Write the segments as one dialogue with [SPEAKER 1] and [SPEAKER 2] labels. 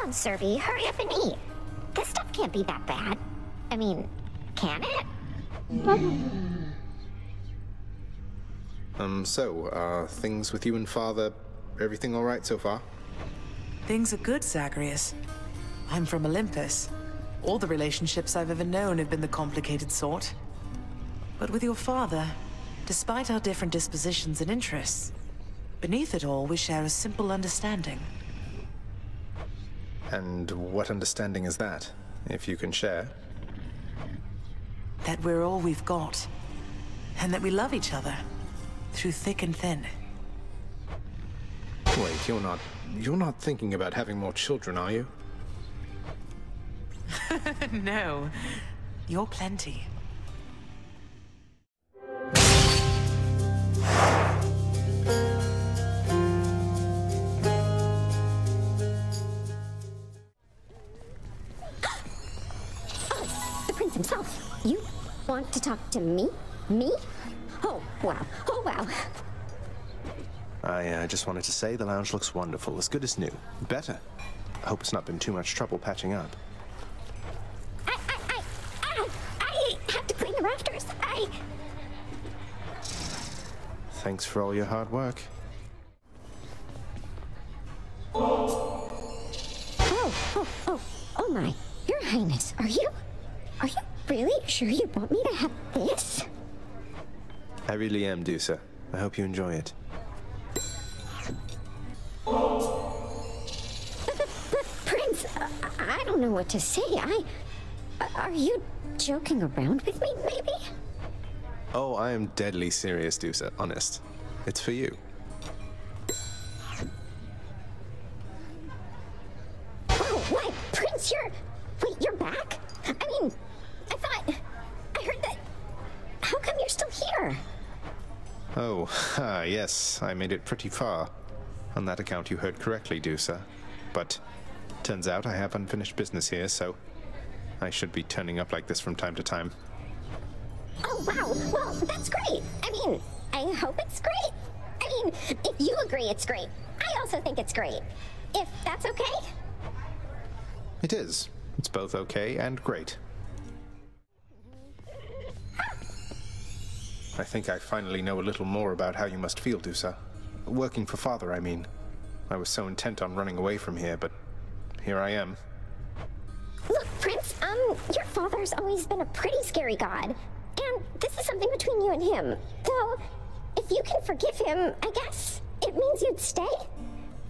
[SPEAKER 1] on, Serby, hurry up and eat. This stuff can't be that bad. I mean, can it?
[SPEAKER 2] Things with you and Father, everything all right so far?
[SPEAKER 3] Things are good, Zagreus. I'm from Olympus. All the relationships I've ever known have been the complicated sort. But with your father, despite our different dispositions and interests, beneath it all, we share a simple understanding.
[SPEAKER 2] And what understanding is that, if you can share?
[SPEAKER 3] That we're all we've got, and that we love each other, through thick and thin.
[SPEAKER 2] Wait, you're not thinking about having more children, are you?
[SPEAKER 3] No, you're plenty.
[SPEAKER 1] The prince himself. You want to talk to me? Me? Oh, wow. Oh, wow.
[SPEAKER 2] I just wanted to say the lounge looks wonderful, as good as new. Better. I hope it's not been too much trouble patching up.
[SPEAKER 1] I have to clean the rafters.
[SPEAKER 2] Thanks for all your hard work.
[SPEAKER 1] Oh my. Your Highness, are you really sure you want me to have this?
[SPEAKER 2] I really am, Dusa. I hope you enjoy it.
[SPEAKER 1] But Prince, I don't know what to say. Are you joking around with me, maybe?
[SPEAKER 2] Oh, I am deadly serious, Dusa. Honest. It's for you.
[SPEAKER 1] Oh, what? Prince, you're back? I mean, I heard that... How come you're still here?
[SPEAKER 2] Oh, yes, I made it pretty far. On that account, you heard correctly, Dusa. But turns out I have unfinished business here, so I should be turning up like this from time to time.
[SPEAKER 1] Oh, wow. Well, that's great. I mean, I hope it's great. I mean, if you agree it's great, I also think it's great. If that's okay?
[SPEAKER 2] It is. It's both okay and great. I think I finally know a little more about how you must feel, Dusa. Working for Father, I mean. I was so intent on running away from here, but here I am.
[SPEAKER 1] Look, Prince, your father's always been a pretty scary god. And this is something between you and him. Though, if you can forgive him, I guess it means you'd stay.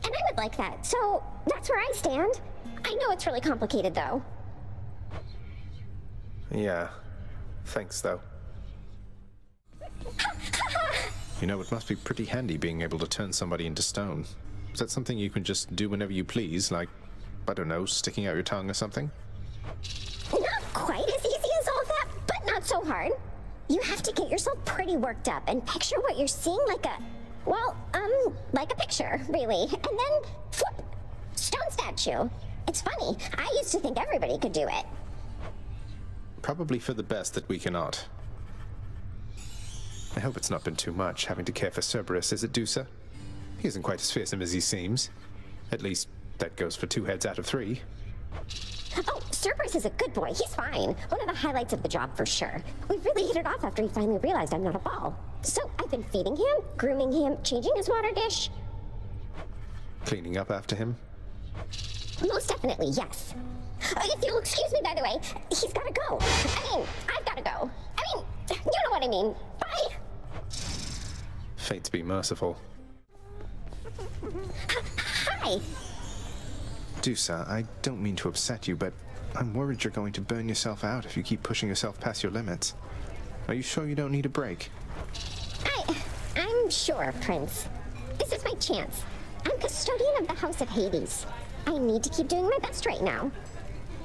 [SPEAKER 1] And I would like that, so that's where I stand. I know it's really complicated, though.
[SPEAKER 2] Yeah. Thanks, though. You know, it must be pretty handy being able to turn somebody into stone. Is that something you can just do whenever you please, like, I don't know, sticking out your tongue or something?
[SPEAKER 1] Not quite as easy as all that, but not so hard. You have to get yourself pretty worked up and picture what you're seeing like a... Well, like a picture, really. And then, flip! Stone statue. It's funny, I used to think everybody could do it.
[SPEAKER 2] Probably for the best that we cannot. I hope it's not been too much, having to care for Cerberus, is it, Dusa? He isn't quite as fearsome as he seems. At least, that goes for 2 heads out of 3.
[SPEAKER 1] Oh, Cerberus is a good boy. He's fine. One of the highlights of the job, for sure. We really hit it off after he finally realized I'm not a ball. So I've been feeding him, grooming him, changing his water dish.
[SPEAKER 2] Cleaning up after him?
[SPEAKER 1] Most definitely, yes. If you'll excuse me, by the way, he's gotta go. I mean, I've gotta go. I mean, you know what I mean. Bye.
[SPEAKER 2] Fates be merciful.
[SPEAKER 1] Hi.
[SPEAKER 2] Dusa, I don't mean to upset you, but I'm worried you're going to burn yourself out if you keep pushing yourself past your limits. Are you sure you don't need a break?
[SPEAKER 1] I'm sure, Prince. This is my chance. I'm custodian of the House of Hades. I need to keep doing my best right now.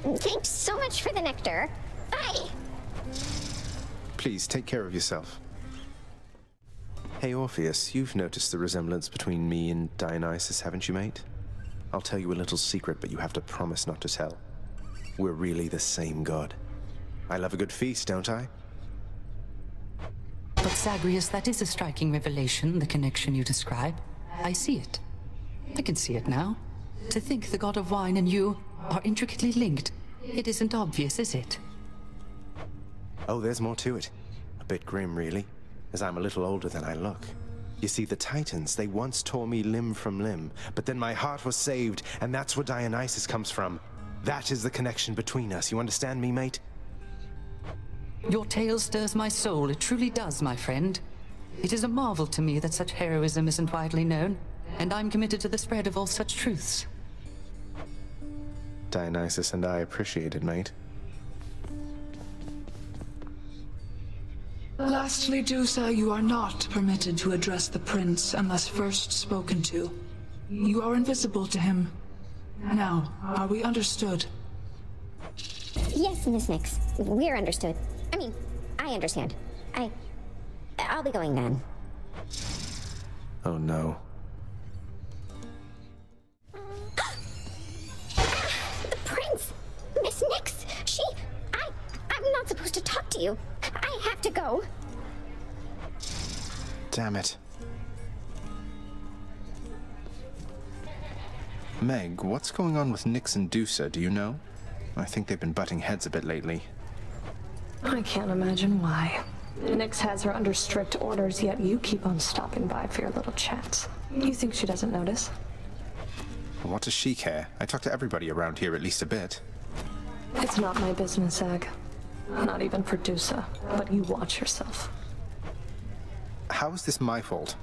[SPEAKER 1] Thanks so much for the nectar. Bye!
[SPEAKER 2] Please, take care of yourself. Hey, Orpheus, you've noticed the resemblance between me and Dionysus, haven't you, mate? I'll tell you a little secret, but you have to promise not to tell. We're really the same god. I love a good feast, don't I?
[SPEAKER 4] But Zagreus, that is a striking revelation, the connection you describe. I see it. I can see it now. To think the god of wine and you are intricately linked. It isn't obvious, is it?
[SPEAKER 2] Oh, there's more to it. A bit grim, really, as I'm a little older than I look. You see, the Titans, they once tore me limb from limb, but then my heart was saved, and that's where Dionysus comes from. That is the connection between us. You understand me, mate?
[SPEAKER 4] Your tale stirs my soul. It truly does, my friend. It is a marvel to me that such heroism isn't widely known, and I'm committed to the spread of all such truths.
[SPEAKER 2] Dionysus and I appreciate it, mate.
[SPEAKER 5] Lastly, Dusa, you are not permitted to address the prince unless first spoken to. You are invisible to him. Now, are we understood?
[SPEAKER 1] Yes, Miss Nix. We're understood. I mean, I understand. I'll be going then.
[SPEAKER 2] Oh no.
[SPEAKER 1] The prince! Miss Nix! I'm not supposed to talk to you. I have to go.
[SPEAKER 2] Damn it. Meg, what's going on with Nix and Dusa, do you know? I think they've been butting heads a bit lately.
[SPEAKER 6] I can't imagine why. Nix has her under strict orders, yet you keep on stopping by for your little chats. You think she doesn't notice?
[SPEAKER 2] What does she care? I talk to everybody around here at least a bit.
[SPEAKER 6] It's not my business, Zag. Not even for Dusa, but you watch yourself.
[SPEAKER 2] How is this my fault?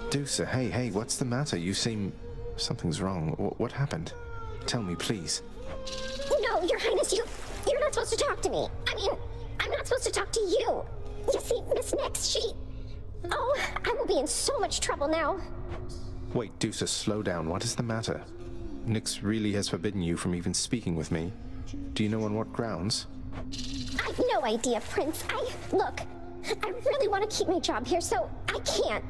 [SPEAKER 2] Dusa, hey, what's the matter? You seem... something's wrong. What happened? Tell me, please.
[SPEAKER 1] No, Your Highness, you're not supposed to talk to me. I mean, I'm not supposed to talk to you. You see, Miss Nix, she... Oh, I will be in so much trouble now.
[SPEAKER 2] Wait, Dusa, slow down. What is the matter? Nix really has forbidden you from even speaking with me. Do you know on what grounds?
[SPEAKER 1] I've no idea, Prince. Look, I really want to keep my job here, so I can't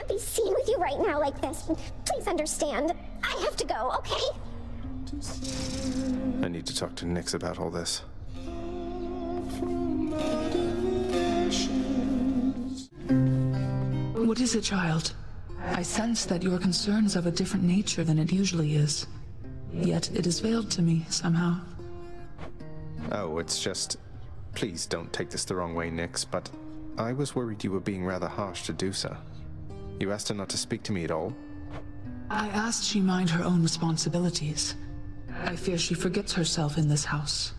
[SPEAKER 1] be seen with you right now like this. Please understand. I have to go, okay?
[SPEAKER 2] I need to talk to Nix about all this.
[SPEAKER 5] What is it, child? I sense that your concern's of a different nature than it usually is. Yet it is veiled to me, somehow.
[SPEAKER 2] Oh, it's just... Please don't take this the wrong way, Nix, but I was worried you were being rather harsh to Dusa. You asked her not to speak to me at all?
[SPEAKER 5] I asked she mind her own responsibilities. I fear she forgets herself in this house.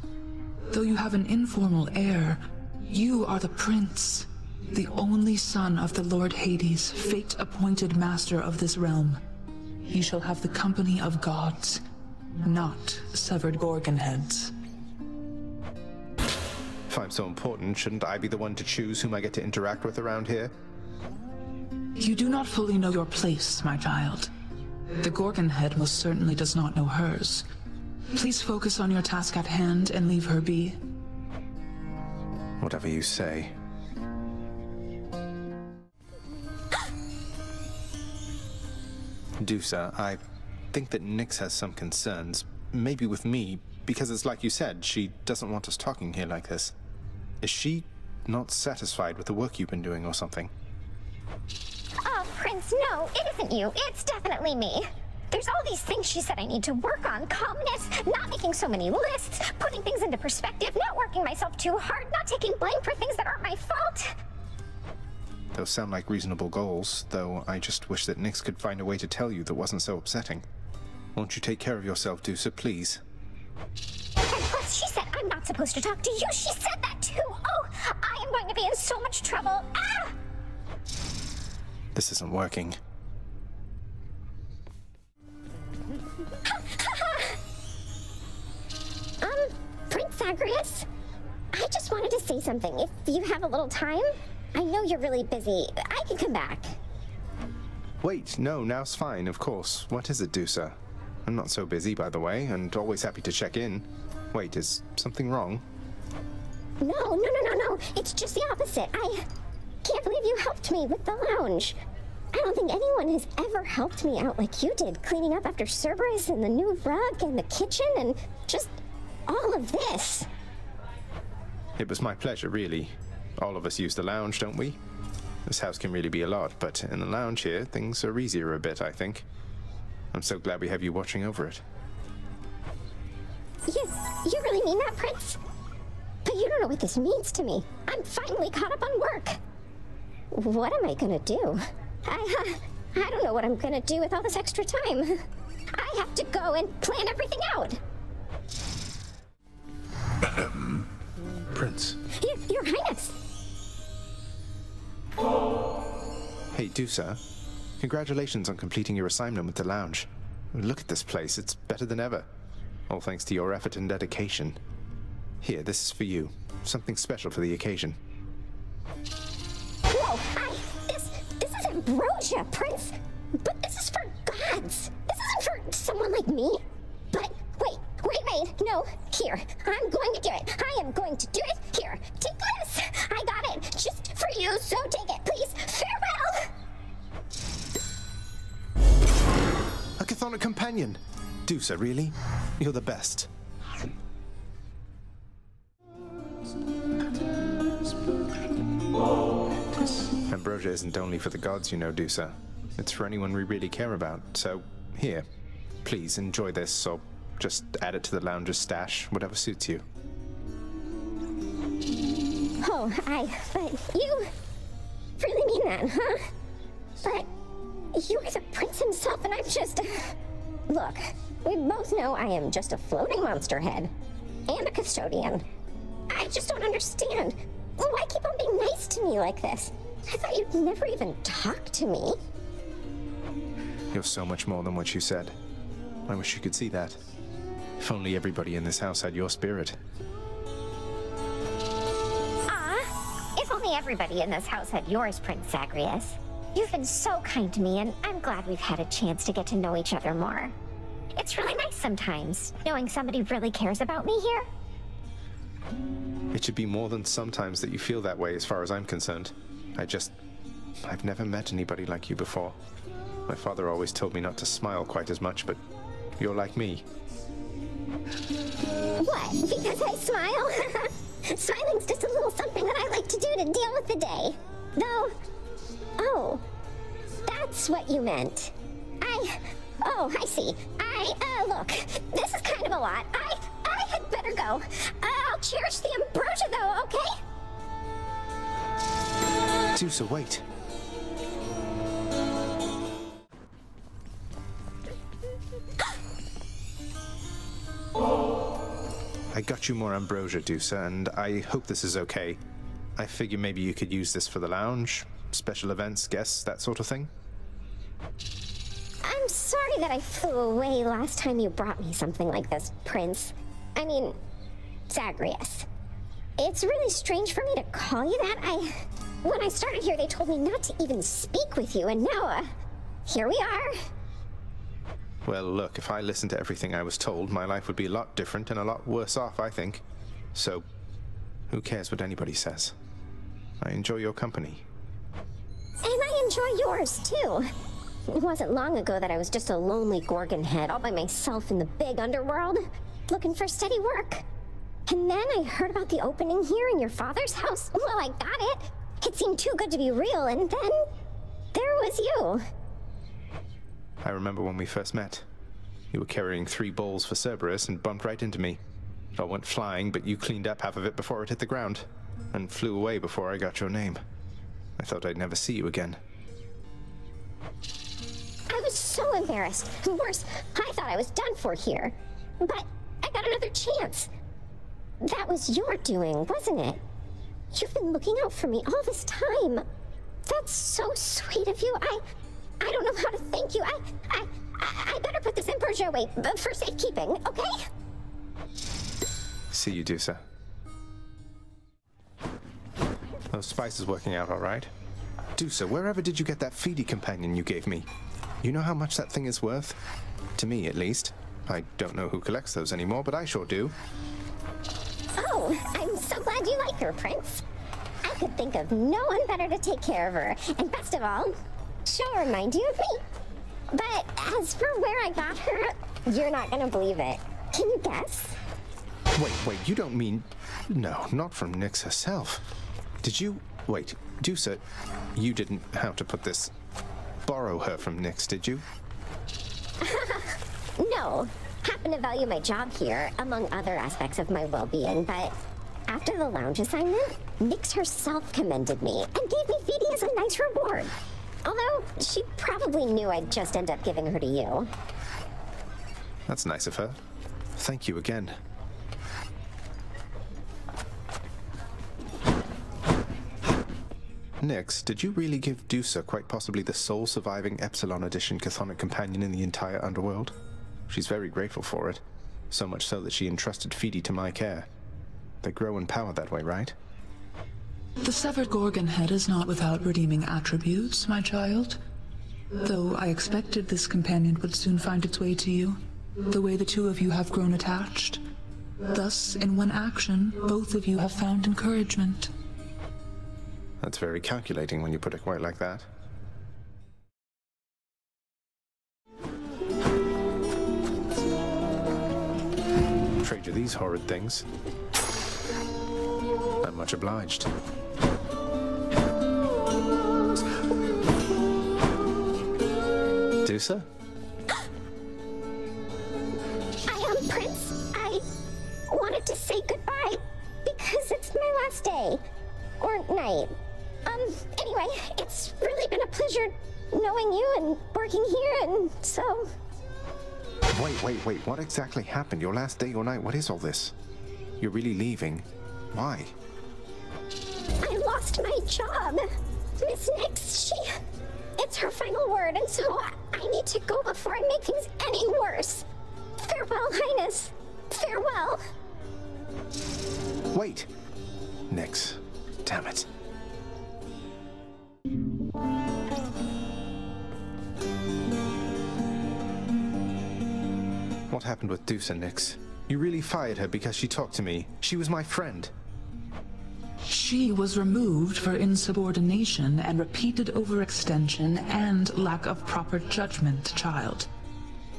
[SPEAKER 5] Though you have an informal heir, you are the prince. The only son of the Lord Hades, fate-appointed master of this realm. He shall have the company of gods, not severed gorgon heads.
[SPEAKER 2] If I'm so important, shouldn't I be the one to choose whom I get to interact with around here?
[SPEAKER 5] You do not fully know your place, my child. The gorgon head most certainly does not know hers. Please focus on your task at hand and leave her be.
[SPEAKER 2] Whatever you say. Dusa, I think that Nix has some concerns, maybe with me, because it's like you said, she doesn't want us talking here like this. Is she not satisfied with the work you've been doing or something?
[SPEAKER 1] Oh, Prince, no, it isn't you. It's definitely me. There's all these things she said I need to work on. Calmness, not making so many lists, putting things into perspective, not working myself too hard, not taking blame for things that aren't my fault.
[SPEAKER 2] Those sound like reasonable goals, though I just wish that Nix could find a way to tell you that wasn't so upsetting. Won't you take care of yourself, Dusa, please?
[SPEAKER 1] And plus, she said I'm not supposed to talk to you. She said that too. Oh, I am going to be in so much trouble. Ah!
[SPEAKER 2] This isn't working.
[SPEAKER 1] Prince Zagreus? I just wanted to say something. If you have a little time, I know you're really busy. I can come back.
[SPEAKER 2] Wait, no, now's fine, of course. What is it, Dusa? I'm not so busy, by the way, and always happy to check in. Wait, is something wrong?
[SPEAKER 1] No. It's just the opposite. I can't believe you helped me with the lounge. I don't think anyone has ever helped me out like you did, cleaning up after Cerberus and the new rug and the kitchen and just all of this.
[SPEAKER 2] It was my pleasure, really. All of us use the lounge, don't we? This house can really be a lot, but in the lounge here, things are easier a bit, I think. I'm so glad we have you watching over it.
[SPEAKER 1] You really mean that, Prince? But you don't know what this means to me. I'm finally caught up on work. What am I gonna do? I don't know what I'm gonna do with all this extra time. I have to go and plan everything out.
[SPEAKER 2] Prince.
[SPEAKER 1] Your Highness.
[SPEAKER 2] Hey, Dusa. Congratulations on completing your assignment with the lounge. Look at this place, it's better than ever. All thanks to your effort and dedication. Here, this is for you. Something special for the occasion.
[SPEAKER 1] Whoa, this is ambrosia, Prince. But this is for gods. This isn't for someone like me. But wait, no, here. I'm going to do it. I am going to do it. Here, take this. I got it, just for you, so take it, please. Farewell.
[SPEAKER 2] A chthonic companion! Dusa, really? You're the best. Ambrosia isn't only for the gods, you know, Dusa. It's for anyone we really care about. So, here. Please, enjoy this, or just add it to the lounge's stash, whatever suits you.
[SPEAKER 1] Oh, but you really mean that, huh? But you're the prince himself, and I'm just... Look, we both know I am just a floating monster head. And a custodian. I just don't understand. Why keep on being nice to me like this? I thought you'd never even talk to me.
[SPEAKER 2] You're so much more than what you said. I wish you could see that. If only everybody in this house had your spirit.
[SPEAKER 1] If only everybody in this house had yours, Prince Zagreus. You've been so kind to me, and I'm glad we've had a chance to get to know each other more. It's really nice sometimes, knowing somebody really cares about me here.
[SPEAKER 2] It should be more than sometimes that you feel that way as far as I'm concerned. I've never met anybody like you before. My father always told me not to smile quite as much, but you're like me.
[SPEAKER 1] What? Because I smile? Smiling's just a little something that I like to do to deal with the day. Though... Oh, that's what you meant. Oh, I see. Look, this is kind of a lot. I had better go. I'll cherish the ambrosia, though, okay?
[SPEAKER 2] Dusa, wait. I got you more ambrosia, Dusa, and I hope this is okay. I figure maybe you could use this for the lounge, special events, guests, that sort of thing.
[SPEAKER 1] I'm sorry that I flew away last time you brought me something like this, Prince. I mean, Zagreus. It's really strange for me to call you that. When I started here, they told me not to even speak with you, and now, here we are.
[SPEAKER 2] Well, look, if I listened to everything I was told, my life would be a lot different and a lot worse off, I think. So, who cares what anybody says? I enjoy your company.
[SPEAKER 1] And I enjoy yours, too. It wasn't long ago that I was just a lonely Gorgon head all by myself in the big underworld, looking for steady work. And then I heard about the opening here in your father's house. Well, I got it. It seemed too good to be real, and then there was you.
[SPEAKER 2] I remember when we first met. You were carrying 3 bowls for Cerberus and bumped right into me. It all went flying, but you cleaned up half of it before it hit the ground, and flew away before I got your name. I thought I'd never see you again.
[SPEAKER 1] I was so embarrassed. Worse, I thought I was done for here. But I got another chance. That was your doing, wasn't it? You've been looking out for me all this time. That's so sweet of you. I don't know how to thank you. I better put this ambrosia away for safekeeping, okay?
[SPEAKER 2] See you, Dusa. Those spices working out all right? Dusa, wherever did you get that feedy companion you gave me? You know how much that thing is worth? To me, at least. I don't know who collects those anymore, but I sure do.
[SPEAKER 1] Oh, I'm so glad you like her, Prince. I could think of no one better to take care of her. And best of all, she'll remind you of me. But as for where I got her, you're not gonna believe it. Can you guess?
[SPEAKER 2] Wait, you don't mean... No, not from Nyx herself. Did you... Wait, Dusa, you didn't, how to put this, borrow her from Nyx, did you?
[SPEAKER 1] No. Happen to value my job here, among other aspects of my well-being, but after the lounge assignment, Nyx herself commended me and gave me Phoebe as a nice reward. Although, she probably knew I'd just end up giving her to you.
[SPEAKER 2] That's nice of her. Thank you again. Nyx, did you really give Dusa quite possibly the sole surviving Epsilon Edition Chthonic companion in the entire Underworld? She's very grateful for it, so much so that she entrusted Phoebe to my care. They grow in power that way, right?
[SPEAKER 5] The severed Gorgon head is not without redeeming attributes, my child. Though I expected this companion would soon find its way to you, the way the two of you have grown attached. Thus, in one action, both of you have found encouragement.
[SPEAKER 2] That's very calculating when you put it quite like that. Trade you these horrid things. I'm much obliged. Dusa?
[SPEAKER 1] I am Prince. I wanted to say goodbye because it's my last day. Or night. Anyway, it's really been a pleasure knowing you and working here, and so...
[SPEAKER 2] Wait, what exactly happened? Your last day or night? What is all this? You're really leaving? Why?
[SPEAKER 1] I lost my job. Miss Nyx, it's her final word, and so I need to go before I make things any worse. Farewell, Highness. Farewell.
[SPEAKER 2] Wait. Nyx. Damn it. What happened with Dusa, Nyx? You really fired her because she talked to me. She was my friend.
[SPEAKER 5] She was removed for insubordination and repeated overextension and lack of proper judgment, child.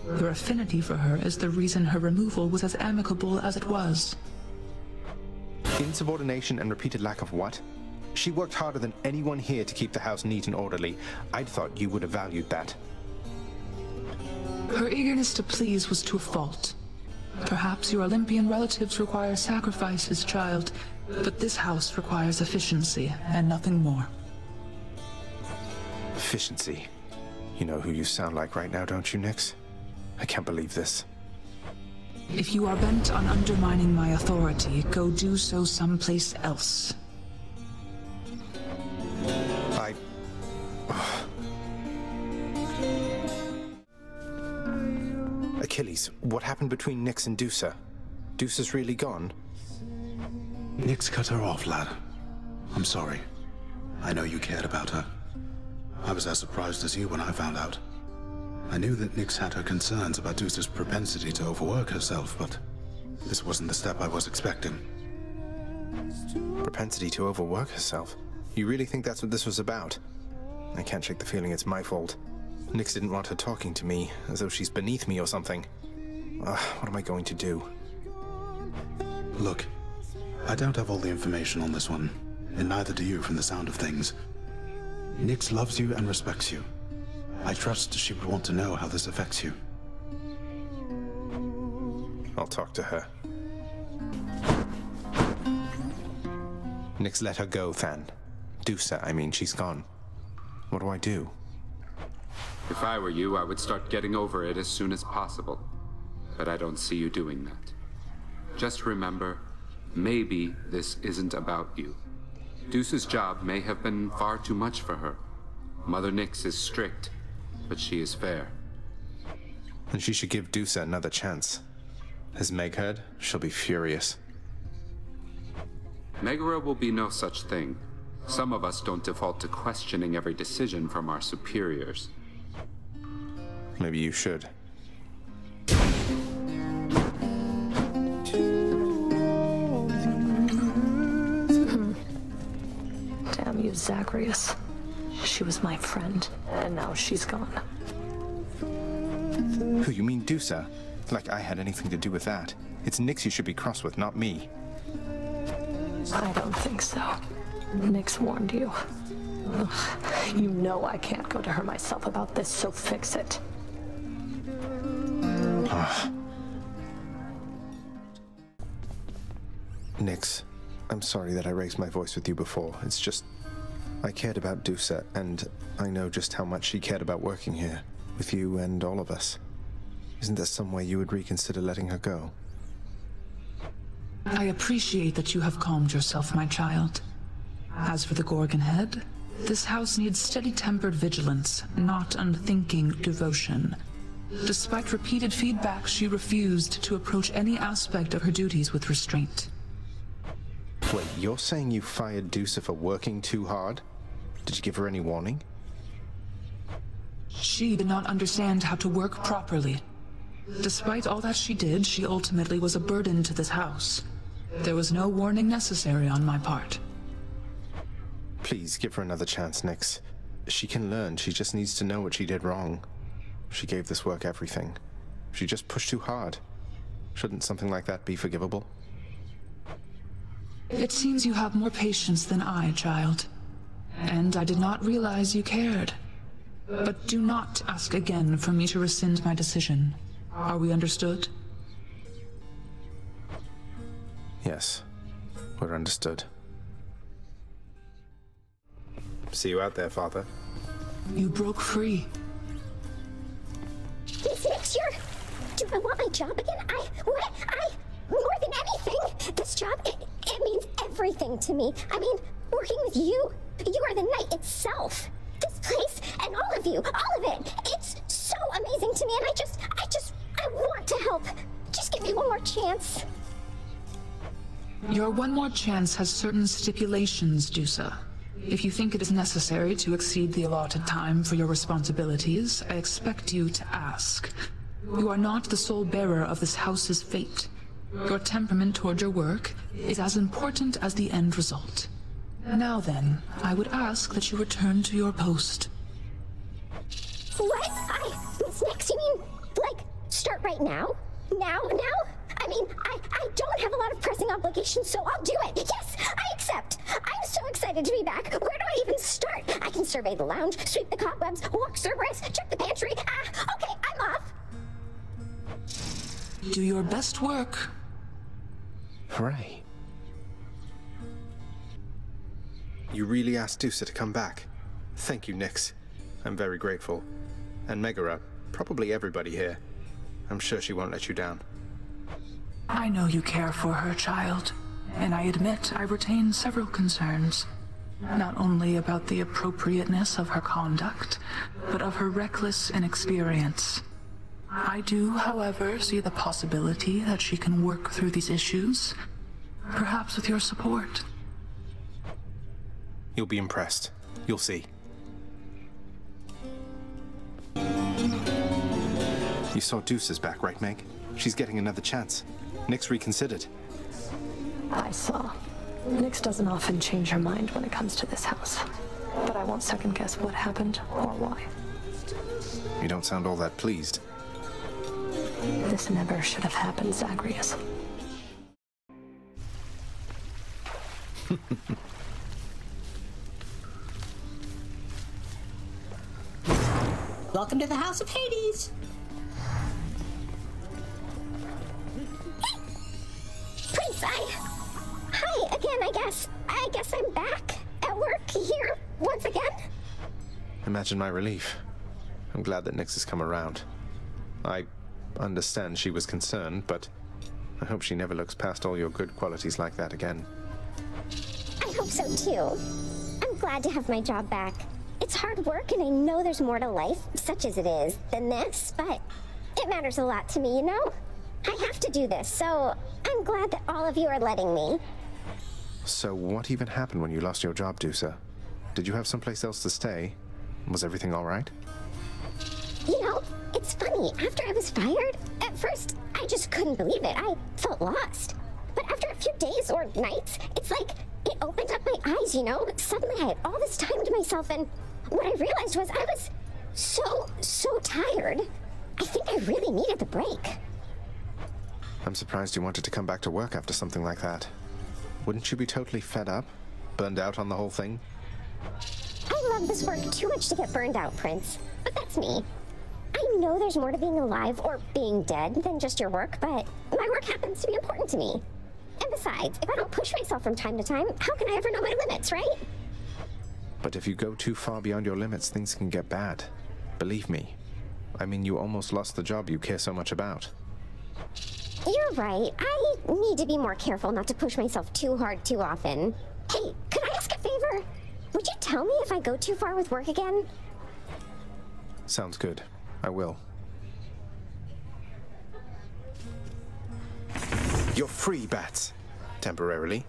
[SPEAKER 5] Your affinity for her is the reason her removal was as amicable as it was.
[SPEAKER 2] Insubordination and repeated lack of what? She worked harder than anyone here to keep the house neat and orderly. I'd thought you would have valued that.
[SPEAKER 5] Her eagerness to please was to a fault. Perhaps your Olympian relatives require sacrifices, child, but this house requires efficiency and nothing more.
[SPEAKER 2] Efficiency? You know who you sound like right now, don't you, Nyx? I can't believe this.
[SPEAKER 5] If you are bent on undermining my authority, go do so someplace else.
[SPEAKER 2] Achilles, what happened between Nyx and Dusa? Dusa's really gone?
[SPEAKER 7] Nyx cut her off, lad. I'm sorry. I know you cared about her. I was as surprised as you when I found out. I knew that Nyx had her concerns about Dusa's propensity to overwork herself, but this wasn't the step I was expecting.
[SPEAKER 2] Propensity to overwork herself? You really think that's what this was about? I can't shake the feeling it's my fault. Nyx didn't want her talking to me, as though she's beneath me or something. What am I going to do?
[SPEAKER 7] Look, I don't have all the information on this one, and neither do you from the sound of things. Nyx loves you and respects you. I trust she would want to know how this affects you.
[SPEAKER 2] I'll talk to her. Nyx let her go, Than. Dusa, I mean, she's gone. What do I do?
[SPEAKER 8] If I were you, I would start getting over it as soon as possible. But I don't see you doing that. Just remember, maybe this isn't about you. Dusa's job may have been far too much for her. Mother Nyx is strict, but she is fair.
[SPEAKER 2] And she should give Dusa another chance. As Meg heard, she'll be furious.
[SPEAKER 8] Megara will be no such thing. Some of us don't default to questioning every decision from our superiors.
[SPEAKER 2] Maybe you should.
[SPEAKER 6] Damn you, Zagreus. She was my friend, and now she's gone.
[SPEAKER 2] Who, you mean Dusa? Like I had anything to do with that. It's Nyx you should be cross with, not me.
[SPEAKER 6] I don't think so. Nyx warned you. Ugh, you know I can't go to her myself about this, so fix it.
[SPEAKER 2] Nyx, I'm sorry that I raised my voice with you before. It's just, I cared about Dusa, and I know just how much she cared about working here, with you and all of us. Isn't there some way you would reconsider letting her go?
[SPEAKER 5] I appreciate that you have calmed yourself, my child. As for the Gorgon head, this house needs steady-tempered vigilance, not unthinking devotion. Despite repeated feedback, she refused to approach any aspect of her duties with restraint.
[SPEAKER 2] Wait, you're saying you fired Dusa for working too hard? Did you give her any warning?
[SPEAKER 5] She did not understand how to work properly. Despite all that she did, she ultimately was a burden to this house. There was no warning necessary on my part.
[SPEAKER 2] Please, give her another chance, Nyx. She can learn, she just needs to know what she did wrong. She gave this work everything. She just pushed too hard. Shouldn't something like that be forgivable?
[SPEAKER 5] It seems you have more patience than I, child. And I did not realize you cared. But do not ask again for me to rescind my decision. Are we understood?
[SPEAKER 2] Yes, we're understood. See you out there, Father.
[SPEAKER 5] You broke free.
[SPEAKER 1] It's next year. Do I want my job again? More than anything, this job, it means everything to me. I mean, working with you are the night itself. This place and all of you, all of it, it's so amazing to me, and I want to help. Just give me one more chance.
[SPEAKER 5] Your one more chance has certain stipulations, Dusa. If you think it is necessary to exceed the allotted time for your responsibilities, I expect you to ask. You are not the sole bearer of this house's fate. Your temperament toward your work is as important as the end result. Now then, I would ask that you return to your post.
[SPEAKER 1] What? Miss Nyx, you mean, like, start right now? Now? I mean, I don't have a lot of pressing obligations, so I'll do it. Yes, I accept. I'm so excited to be back. Where do I even start? I can survey the lounge, sweep the cobwebs, walk Cerberus, check the pantry. Okay, I'm off.
[SPEAKER 5] Do your best work.
[SPEAKER 2] Hooray. You really asked Dusa to come back. Thank you, Nyx. I'm very grateful. And Megara, probably everybody here. I'm sure she won't let you down.
[SPEAKER 5] I know you care for her, child, and I admit I retain several concerns. Not only about the appropriateness of her conduct, but of her reckless inexperience. I do, however, see the possibility that she can work through these issues, perhaps with your support.
[SPEAKER 2] You'll be impressed. You'll see. You saw Dusa's back, right, Meg? She's getting another chance. Nyx reconsidered.
[SPEAKER 6] I saw. Nyx doesn't often change her mind when it comes to this house. But I won't second guess what happened or why.
[SPEAKER 2] You don't sound all that pleased.
[SPEAKER 6] This never should have happened, Zagreus.
[SPEAKER 9] Welcome to the House of Hades!
[SPEAKER 1] Prince, hi again, I guess. I guess I'm back at work here once again.
[SPEAKER 2] Imagine my relief. I'm glad that Nyx has come around. I understand she was concerned, but I hope she never looks past all your good qualities like that again.
[SPEAKER 1] I hope so too. I'm glad to have my job back. It's hard work, and I know there's more to life, such as it is, than this, but it matters a lot to me, you know? I have to do this, so I'm glad that all of you are letting me.
[SPEAKER 2] So what even happened when you lost your job, Dusa? Did you have someplace else to stay? Was everything all right?
[SPEAKER 1] You know, it's funny. After I was fired, at first, I just couldn't believe it. I felt lost. But after a few days or nights, it's like it opened up my eyes, you know? Suddenly I had all this time to myself, and what I realized was I was so tired. I think I really needed the break.
[SPEAKER 2] I'm surprised you wanted to come back to work after something like that. Wouldn't you be totally fed up? Burned out on the whole thing?
[SPEAKER 1] I love this work too much to get burned out, Prince. But that's me. I know there's more to being alive or being dead than just your work, but my work happens to be important to me. And besides, if I don't push myself from time to time, how can I ever know my limits, right?
[SPEAKER 2] But if you go too far beyond your limits, things can get bad. Believe me. I mean, you almost lost the job you care so much about.
[SPEAKER 1] You're right. I need to be more careful not to push myself too hard too often. Hey, could I ask a favor? Would you tell me if I go too far with work again?
[SPEAKER 2] Sounds good. I will. You're free, Bats. Temporarily.